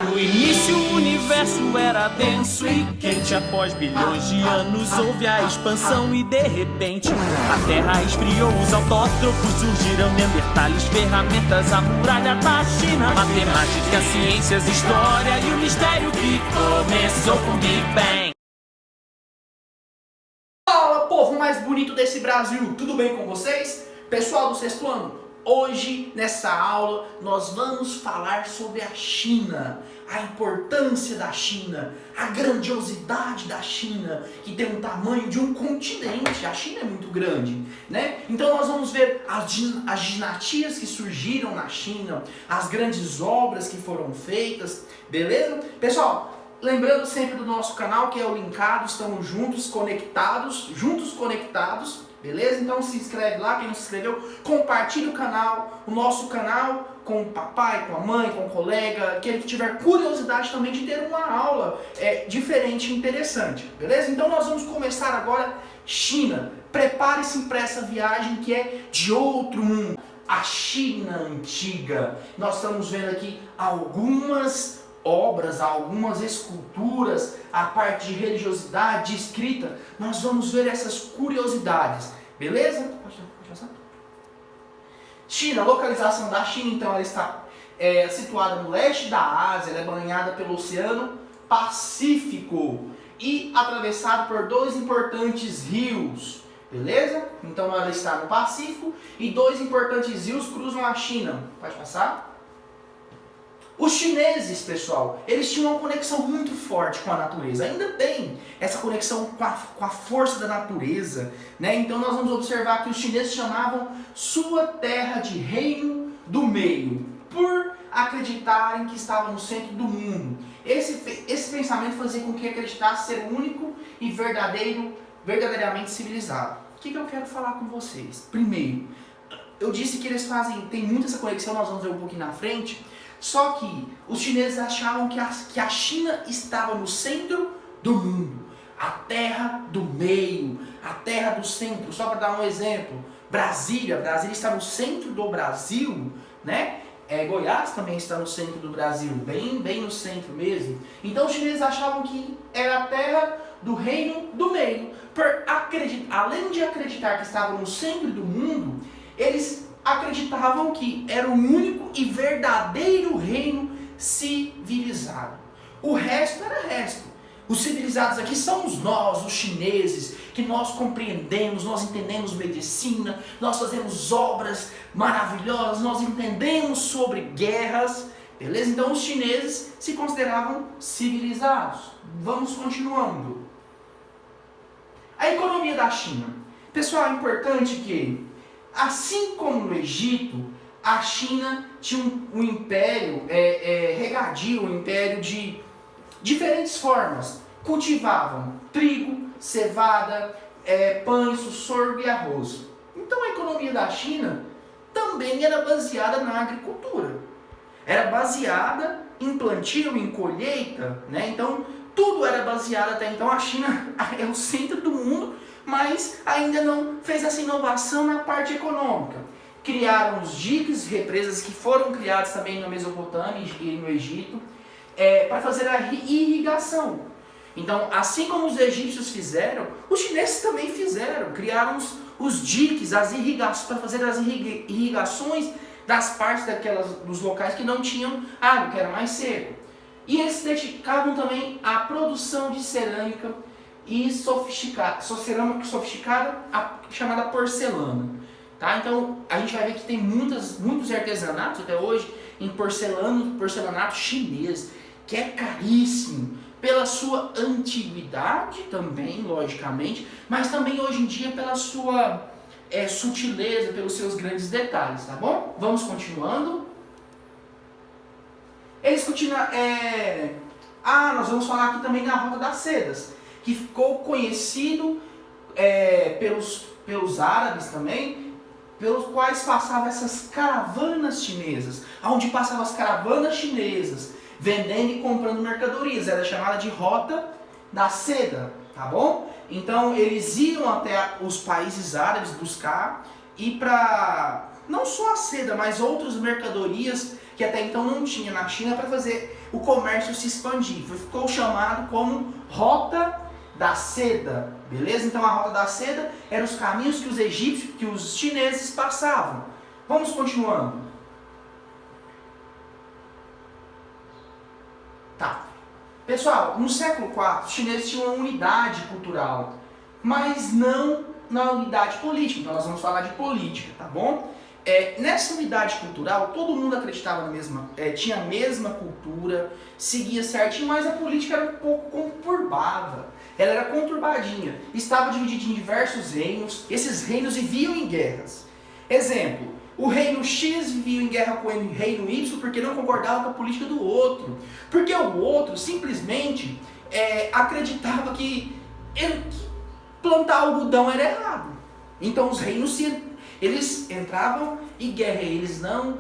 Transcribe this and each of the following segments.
No início o universo era denso e quente. Após bilhões de anos houve a expansão e de repente a Terra esfriou, os autótrofos surgiram, neandertais, ferramentas, a muralha da China, matemática, ciências, história e o mistério que começou com Big Bang. Fala, povo mais bonito desse Brasil, tudo bem com vocês? Pessoal do sexto ano, hoje nessa aula nós vamos falar sobre a China, a importância da China, a grandiosidade da China, que tem o tamanho de um continente. A China é muito grande, né? Então nós vamos ver as dinastias que surgiram na China, as grandes obras que foram feitas, beleza? Pessoal, lembrando sempre do nosso canal, que é o Linkado, estamos juntos conectados, beleza? Então se inscreve lá, quem não se inscreveu, compartilha o nosso canal com o papai, com a mãe, com o colega, aquele que tiver curiosidade também de ter uma aula diferente e interessante, beleza? Então nós vamos começar agora China. Prepare-se para essa viagem que é de outro mundo, a China antiga. Nós estamos vendo aqui algumas obras, algumas esculturas, a parte de religiosidade, de escrita. Nós vamos ver essas curiosidades, beleza? Pode passar? China, localização da China, então ela está situada no leste da Ásia, ela é banhada pelo Oceano Pacífico e atravessada por dois importantes rios, beleza? Então ela está no Pacífico e dois importantes rios cruzam a China. Pode passar? Os chineses, pessoal, eles tinham uma conexão muito forte com a natureza. Ainda tem essa conexão com a força da natureza, né? Então nós vamos observar que os chineses chamavam sua terra de Reino do Meio, por acreditarem que estava no centro do mundo. Esse pensamento fazia com que acreditasse ser o único e verdadeiramente civilizado. O que eu quero falar com vocês? Primeiro, eu disse que eles tem muito essa conexão, nós vamos ver um pouquinho na frente. Só que os chineses achavam que a China estava no centro do mundo, a terra do meio, a terra do centro. Só para dar um exemplo, Brasília está no centro do Brasil, né? Goiás também está no centro do Brasil, bem no centro mesmo. Então os chineses achavam que era a terra do reino do meio. Além de acreditar que estava no centro do mundo, eles acreditavam que era o único e verdadeiro reino civilizado. O resto era resto. Os civilizados aqui somos nós, os chineses, que nós compreendemos, nós entendemos medicina, nós fazemos obras maravilhosas, nós entendemos sobre guerras, beleza? Então os chineses se consideravam civilizados. Vamos continuando. A economia da China. Pessoal, é importante que, assim como no Egito, a China tinha um império regadio, um império de diferentes formas. Cultivavam trigo, cevada, pães, sorgo e arroz. Então a economia da China também era baseada na agricultura. Era baseada em plantio, em colheita, né? Então tudo era baseado até então. A China é o centro do mundo, mas ainda não fez essa inovação na parte econômica. Criaram os diques, represas que foram criadas também na Mesopotâmia e no Egito, para fazer a irrigação. Então, assim como os egípcios fizeram, os chineses também fizeram. Criaram os diques, as irrigações, para fazer as irrigações das partes dos locais que não tinham água, que era mais seco. E eles se dedicavam também à produção de cerâmica e cerâmica sofisticada, chamada porcelana. Tá? Então a gente vai ver que tem muitos artesanatos até hoje em porcelanato chinês, que é caríssimo pela sua antiguidade também, logicamente, mas também hoje em dia pela sua sutileza, pelos seus grandes detalhes, tá bom? Vamos continuando. Eles continuam. Nós vamos falar aqui também da Rota das Sedas, que ficou conhecido pelos árabes também, pelos quais passavam essas caravanas chinesas, onde passavam as caravanas chinesas, vendendo e comprando mercadorias. Era chamada de Rota da Seda, tá bom? Então eles iam até os países árabes buscar, e para não só a seda, mas outras mercadorias que até então não tinha na China para fazer o comércio se expandir. Ficou chamado como Rota da Seda, beleza? Então a Rota da Seda eram os caminhos que os egípcios, que os chineses passavam. Vamos continuando. Tá. Pessoal, no século IV, os chineses tinham uma unidade cultural, mas não na unidade política. Então nós vamos falar de política, tá bom? Nessa unidade cultural, todo mundo acreditava na mesma, tinha a mesma cultura, seguia certinho, mas a política era um pouco conturbada. Ela era conturbadinha, estava dividida em diversos reinos, esses reinos viviam em guerras. Exemplo, o reino X vivia em guerra com o reino Y porque não concordava com a política do outro. Porque o outro simplesmente acreditava que plantar algodão era errado. Então os reinos eles entravam em guerra, eles não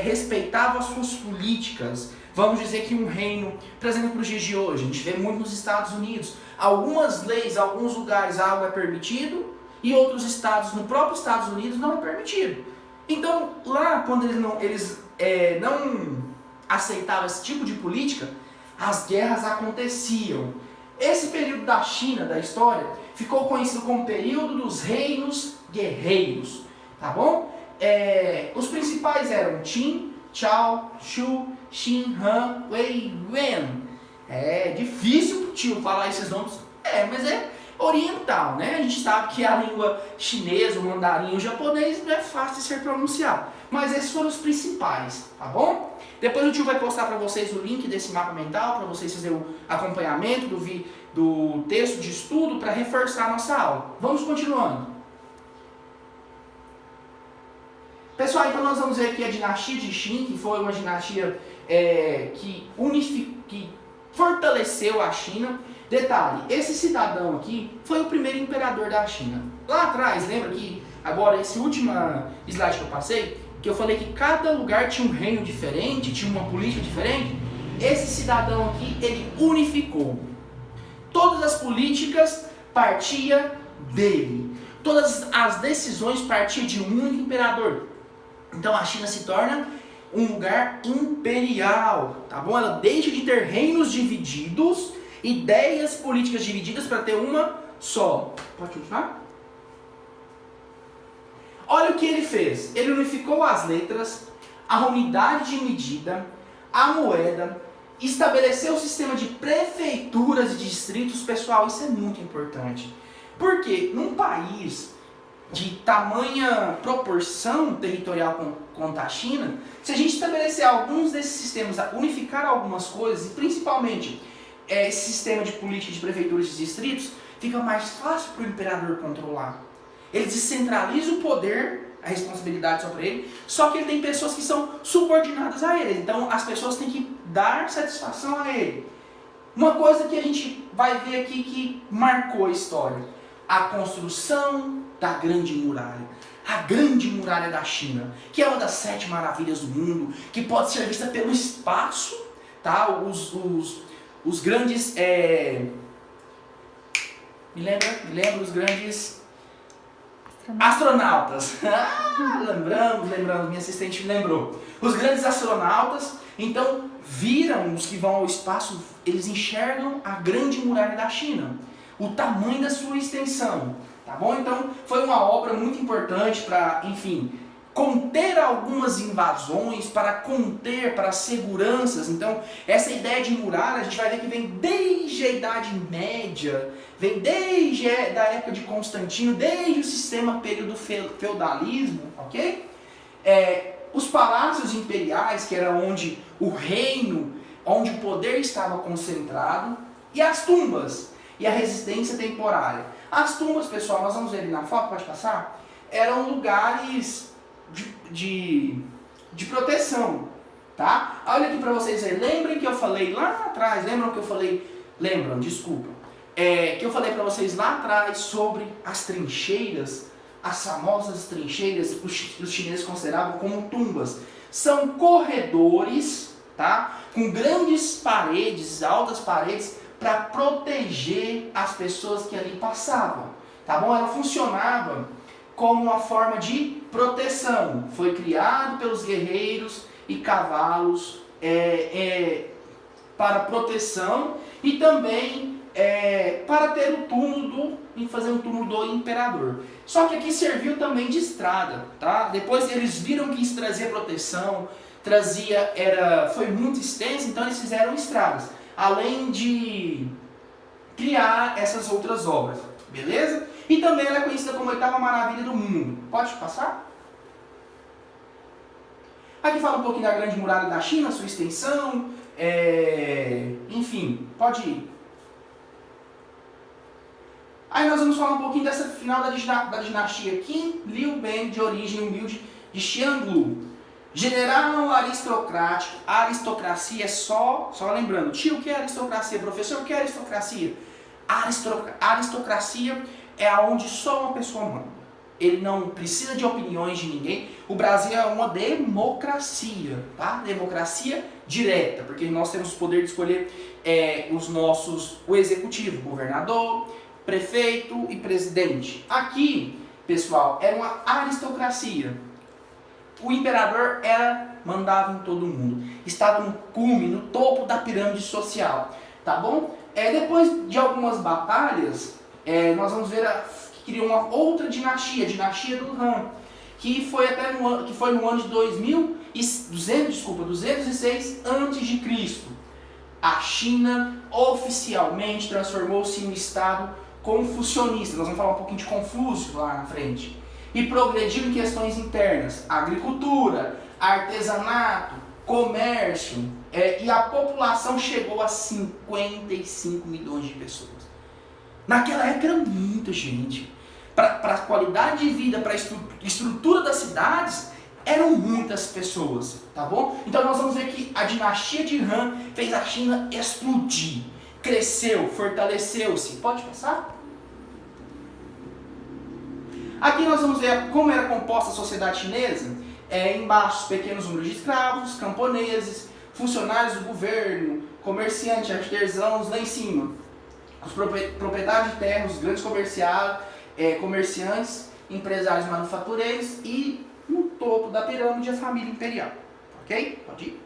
respeitavam as suas políticas. Vamos dizer que um reino, por exemplo, para os dias de hoje, a gente vê muito nos Estados Unidos, algumas leis, alguns lugares algo é permitido e outros estados, no próprio Estados Unidos, não é permitido. Então, lá, quando eles não aceitavam esse tipo de política, as guerras aconteciam. Esse período da China, da história, ficou conhecido como período dos reinos guerreiros, tá bom? Os principais eram Qin, Chao, Shu, Xin, Han, Wei, Wen. É difícil pro tio falar esses nomes, mas é oriental, né? A gente sabe que a língua chinesa, o mandarim, o japonês não é fácil de ser pronunciado. Mas esses foram os principais, tá bom? Depois o tio vai postar para vocês o link desse mapa mental, para vocês fazerem o acompanhamento do texto de estudo para reforçar a nossa aula. Vamos continuando. Pessoal, então nós vamos ver aqui a dinastia de Qin, que foi uma dinastia que fortaleceu a China. Detalhe, esse cidadão aqui foi o primeiro imperador da China. Lá atrás, lembra que agora esse último slide que eu passei, que eu falei que cada lugar tinha um reino diferente, tinha uma política diferente? Esse cidadão aqui, ele unificou. Todas as políticas partiam dele. Todas as decisões partiam de um único imperador. Então a China se torna um lugar imperial, tá bom? Ela deixa de ter reinos divididos, ideias políticas divididas para ter uma só. Pode continuar? Olha o que ele fez. Ele unificou as letras, a unidade de medida, a moeda, estabeleceu o sistema de prefeituras e distritos. Pessoal, isso é muito importante. Porque num país de tamanha proporção territorial quanto a China, se a gente estabelecer alguns desses sistemas, unificar algumas coisas, e principalmente esse sistema de política de prefeituras e distritos, fica mais fácil para o imperador controlar. Ele descentraliza o poder, a responsabilidade só para ele, só que ele tem pessoas que são subordinadas a ele. Então as pessoas têm que dar satisfação a ele. Uma coisa que a gente vai ver aqui que marcou a história: a construção da Grande Muralha. A Grande Muralha da China, que é uma das 7 maravilhas do mundo, que pode ser vista pelo espaço, tá? Os grandes... Me lembra os grandes astronautas. Lembramos, minha assistente me lembrou. Os grandes astronautas, então, viram os que vão ao espaço, eles enxergam a Grande Muralha da China, o tamanho da sua extensão, tá bom? Então, foi uma obra muito importante para, enfim, conter algumas invasões, para seguranças. Então, essa ideia de muralha, a gente vai ver que vem desde a Idade Média, vem desde da época de Constantino, desde o sistema período feudalismo, ok? Os palácios imperiais, que era onde o reino, onde o poder estava concentrado, e as tumbas, e a residência temporária. As tumbas, pessoal, nós vamos ver ali na foto, pode passar? Eram lugares de proteção, tá? Olha aqui para vocês verem. Lembrem que eu falei lá atrás, que eu falei para vocês lá atrás sobre as trincheiras, as famosas trincheiras, os chineses consideravam como tumbas. São corredores, tá? Com grandes paredes, altas paredes, para proteger as pessoas que ali passavam, tá bom? Ela funcionava como uma forma de proteção. Foi criado pelos guerreiros e cavalos para proteção e também para ter o túmulo e fazer um túmulo do imperador. Só que aqui serviu também de estrada, tá? Depois eles viram que isso trazia proteção, foi muito extenso, então eles fizeram estradas, além de criar essas outras obras, beleza? E também ela é conhecida como a 8ª maravilha do mundo. Pode passar? Aqui fala um pouquinho da Grande Muralha da China, sua extensão, enfim, pode ir. Aí nós vamos falar um pouquinho dessa final da dinastia Qin Liu Beng, de origem humilde de Xianglu. General aristocrático, aristocracia é só lembrando, tio, o que é aristocracia? Professor, o que é aristocracia? Aristocracia é onde só uma pessoa manda. Ele não precisa de opiniões de ninguém. O Brasil é uma democracia, tá? Democracia direta, porque nós temos o poder de escolher o executivo, governador, prefeito e presidente. Aqui, pessoal, era uma aristocracia. O imperador mandava em todo mundo. Estava no cume, no topo da pirâmide social, tá bom? Depois de algumas batalhas, nós vamos ver que criou uma outra dinastia, a dinastia do Han, que foi no ano de 206 a.C. A China oficialmente transformou-se em um estado confucionista. Nós vamos falar um pouquinho de Confúcio lá na frente. E progrediu em questões internas, agricultura, artesanato, comércio, e a população chegou a 55 milhões de pessoas. Naquela época era muita gente. Para a qualidade de vida, para a estrutura das cidades, eram muitas pessoas, tá bom? Então nós vamos ver que a dinastia de Han fez a China explodir, cresceu, fortaleceu-se. Pode passar? Aqui nós vamos ver como era composta a sociedade chinesa. Embaixo, pequenos números de escravos, camponeses, funcionários do governo, comerciantes, artesãos, lá em cima. Os proprietários de terras, os grandes comerciantes, empresários manufatureiros e no topo da pirâmide a família imperial. Ok? Pode ir.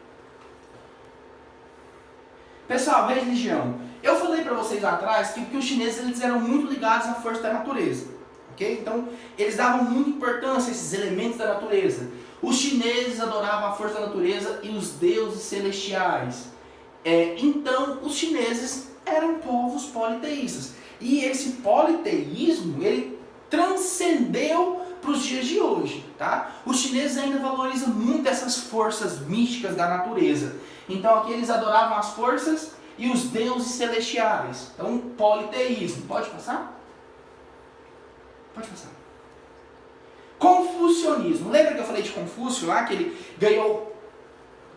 Pessoal, religião. Eu falei para vocês lá atrás que os chineses eles eram muito ligados à força da natureza. Okay? Então, eles davam muita importância a esses elementos da natureza. Os chineses adoravam a força da natureza e os deuses celestiais. Então, os chineses eram povos politeístas. E esse politeísmo, ele transcendeu para os dias de hoje. Tá? Os chineses ainda valorizam muito essas forças místicas da natureza. Então, aqui eles adoravam as forças e os deuses celestiais. Então, politeísmo. Pode passar? Pode passar. Confucionismo. Lembra que eu falei de Confúcio lá, que ele ganhou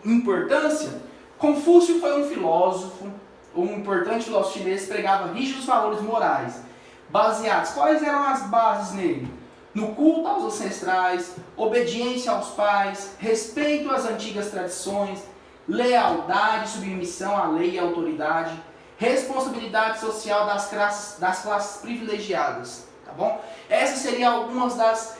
importância? Confúcio foi um filósofo, um importante filósofo chinês, pregava rígidos valores morais, baseados. Quais eram as bases nele? No culto aos ancestrais, obediência aos pais, respeito às antigas tradições, lealdade, submissão à lei e à autoridade, responsabilidade social das classes privilegiadas. Tá bom? Essas seriam algumas das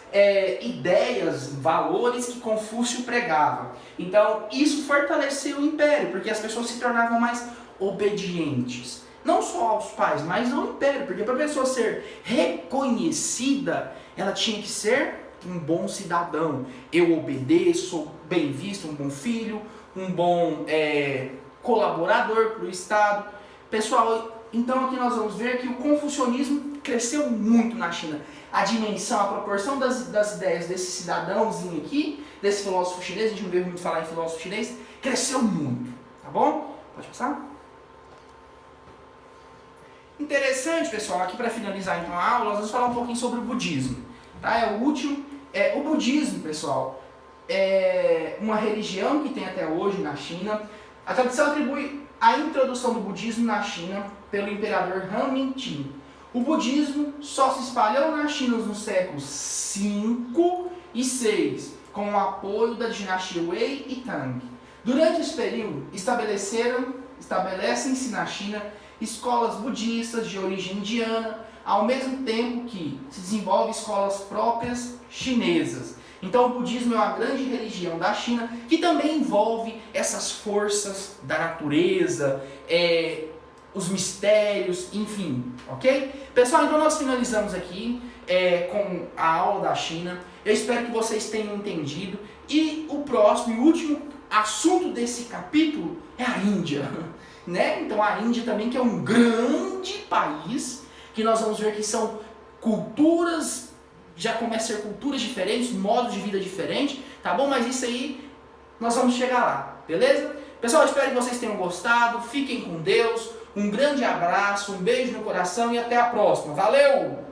ideias, valores que Confúcio pregava. Então, isso fortaleceu o império, porque as pessoas se tornavam mais obedientes. Não só aos pais, mas ao império. Porque para a pessoa ser reconhecida, ela tinha que ser um bom cidadão. Eu obedeço, sou bem visto, um bom filho, um bom colaborador para o Estado. Pessoal, então aqui nós vamos ver que o confucionismo cresceu muito na China. A dimensão, a proporção das ideias desse cidadãozinho aqui, desse filósofo chinês, a gente não vê muito falar em filósofo chinês, cresceu muito, tá bom? Pode passar? Interessante, pessoal, aqui para finalizar então a aula, nós vamos falar um pouquinho sobre o budismo. Tá? É o último. O budismo, pessoal, é uma religião que tem até hoje na China. A tradição atribui a introdução do budismo na China pelo imperador Han Mingtin. O budismo só se espalhou na China nos séculos 5 e 6, com o apoio da dinastia Wei e Tang. Durante esse período, estabelecem-se na China escolas budistas de origem indiana, ao mesmo tempo que se desenvolve escolas próprias chinesas. Então o budismo é uma grande religião da China que também envolve essas forças da natureza, os mistérios, enfim, ok? Pessoal, então nós finalizamos aqui com a aula da China. Eu espero que vocês tenham entendido. E o próximo e último assunto desse capítulo é a Índia, né? Então a Índia também, que é um grande país, que nós vamos ver que são culturas, já começam a ser culturas diferentes, modos de vida diferentes, tá bom? Mas isso aí nós vamos chegar lá, beleza? Pessoal, eu espero que vocês tenham gostado. Fiquem com Deus. Um grande abraço, um beijo no coração e até a próxima. Valeu!